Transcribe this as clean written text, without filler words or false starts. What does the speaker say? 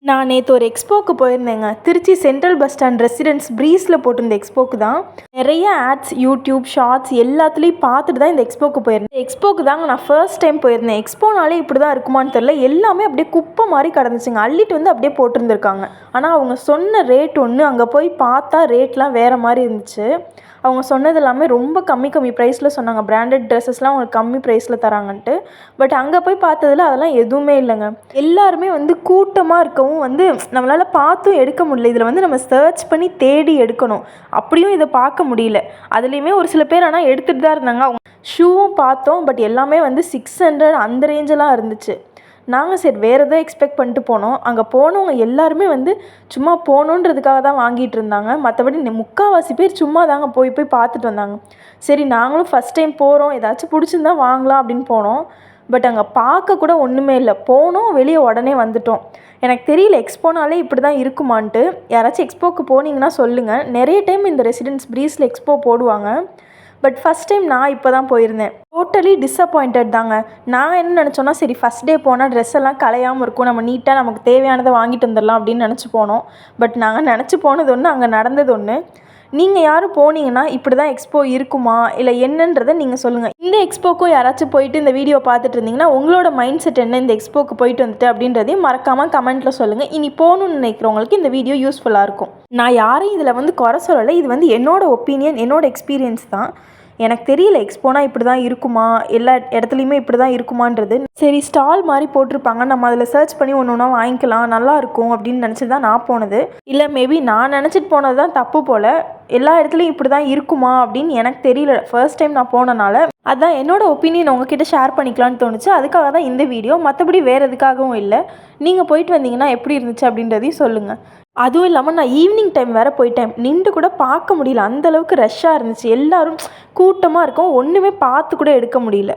நான் நேற்று ஒரு எக்ஸ்போக்கு போயிருந்தேங்க. Trichy central bus stand residence ப்ரீஸில் போட்டிருந்த எக்ஸ்போக்கு தான். நிறைய ஆட்ஸ், யூடியூப் ஷார்ட்ஸ் எல்லாத்துலேயும் பார்த்துட்டு தான் இந்த எக்ஸ்போக்கு போயிருந்தேன். எக்ஸ்போக்கு தாங்க நான் ஃபர்ஸ்ட் டைம் போயிருந்தேன். எக்ஸ்போனாலே இப்படி தான் இருக்குமான்னு தெரில. எல்லாமே அப்படியே குப்பை மாதிரி கிடந்துச்சுங்க. அள்ளிட்டு வந்து அப்படியே போட்டிருந்துருக்காங்க. ஆனால் அவங்க சொன்ன ரேட் ஒன்று, அங்கே போய் பார்த்தா ரேட்லாம் வேறு மாதிரி இருந்துச்சு. அவங்க சொன்னது எல்லாமே ரொம்ப கம்மி ப்ரைஸில் சொன்னாங்க. பிராண்டட் ட்ரெஸ்ஸஸ்லாம் அவங்களுக்கு கம்மி ப்ரைஸில் தராங்கன்ட்டு. பட் அங்கே போய் பார்த்ததில் அதெல்லாம் எதுவுமே இல்லைங்க. எல்லாருமே வந்து கூட்டமாக இருக்கவும் வந்து நம்மளால் பார்த்தும் எடுக்க முடியல. இதில் வந்து நம்ம சர்ச் பண்ணி தேடி எடுக்கணும். அப்படியும் இதை பார்க்க முடியல. அதுலேயுமே ஒரு சில பேர் ஆனால் எடுத்துகிட்டு தான் இருந்தாங்க. அவங்க ஷூவும் பார்த்தோம். பட் எல்லாமே வந்து 600 அந்த ரேஞ்செல்லாம் இருந்துச்சு. நாங்கள் சரி வேறு எதோ எக்ஸ்பெக்ட் பண்ணிட்டு போனோம். அங்கே போனவங்க எல்லாருமே வந்து சும்மா போகணுன்றதுக்காக தான் வாங்கிட்டு இருந்தாங்க. மற்றபடி முக்கால்வாசி பேர் சும்மா தாங்க போய் பார்த்துட்டு வந்தாங்க. சரி நாங்களும் ஃபஸ்ட் டைம் போகிறோம், ஏதாச்சும் பிடிச்சிருந்தா வாங்கலாம் அப்படின்னு போனோம். பட் அங்கே பார்க்க கூட ஒன்றுமே இல்லை. போனோம், வெளியே உடனே வந்துட்டோம். எனக்கு தெரியல எக்ஸ்போனாலே இப்படி தான் இருக்குமான்ட்டு. யாராச்சும் எக்ஸ்போக்கு போனீங்கன்னா சொல்லுங்கள். நிறைய டைம் இந்த ரெசிடென்ஸ் ப்ரீஸில் எக்ஸ்போ போடுவாங்க. பட் ஃபஸ்ட் டைம் நான் இப்போ தான் போயிருந்தேன். டோட்டலி டிஸப்பாயிண்டட் தாங்க. நான் என்ன நினச்சோன்னா, சரி ஃபஸ்ட் டே போனால் ட்ரெஸ் எல்லாம் கலையாமல் இருக்கும், நம்ம நீட்டாக நமக்கு தேவையானதை வாங்கிட்டு வந்துடலாம் அப்படின்னு நினச்சி போனோம். பட் நாங்கள் நினச்சி போனது ஒன்று, அங்கே நடந்தது ஒன்று. நீங்கள் யாரும் போனீங்கன்னா இப்படி தான் எக்ஸ்போ இருக்குமா இல்லை என்னன்றதை நீங்கள் சொல்லுங்கள். இந்த எக்ஸ்போக்கும் யாராச்சும் போயிட்டு இந்த வீடியோ பார்த்துட்டு இருந்தீங்கன்னா உங்களோட மைண்ட் செட் என்ன, இந்த எக்ஸ்போக்கு போயிட்டு வந்துட்டு அப்படின்றதையும் மறக்காமல் கமெண்ட்டில் சொல்லுங்கள். இனி போகணுன்னு நினைக்கிறவங்களுக்கு இந்த வீடியோ யூஸ்ஃபுல்லாக இருக்கும். நான் யாரையும் இதில் வந்து குறை சொல்லலை. இது வந்து என்னோடய ஒப்பீனியன், என்னோடய எக்ஸ்பீரியன்ஸ் தான். எனக்கு தெரியல எக்ஸ்போனா இப்படி தான் இருக்குமா, எல்லா இடத்துலையுமே இப்படி தான் இருக்குமான்றது. சரி ஸ்டால் மாதிரி போட்டிருப்பாங்க, நம்ம அதில் சர்ச் பண்ணி ஒன்று ஒன்றா வாங்கிக்கலாம், நல்லாயிருக்கும் அப்படின்னு நினச்சி தான் நான் போனது. இல்லை மேபி நான் நினச்சிட்டு போனது தான் தப்பு போல். எல்லா இடத்துலையும் இப்படி தான் இருக்குமா அப்படின்னு எனக்கு தெரியல. ஃபர்ஸ்ட் டைம் நான் போனனால அதான் என்னோடய ஒப்பீனியன் உங்ககிட்ட ஷேர் பண்ணிக்கலான்னு தோணுச்சு. அதுக்காக தான் இந்த வீடியோ. மற்றபடி வேறு எதுக்காகவும் இல்லை. நீங்கள் போயிட்டு வந்தீங்கன்னா எப்படி இருந்துச்சு அப்படின்றதையும் சொல்லுங்கள். அதுவும் இல்லாமல் நான் ஈவினிங் டைம் வேறு போயிட்டேன். நின்று கூட பார்க்க முடியல, அந்தளவுக்கு ரஷ்ஷாக இருந்துச்சு. எல்லோரும் கூட்டமாக இருக்கும், ஒன்றுமே பார்த்து கூட எடுக்க முடியல.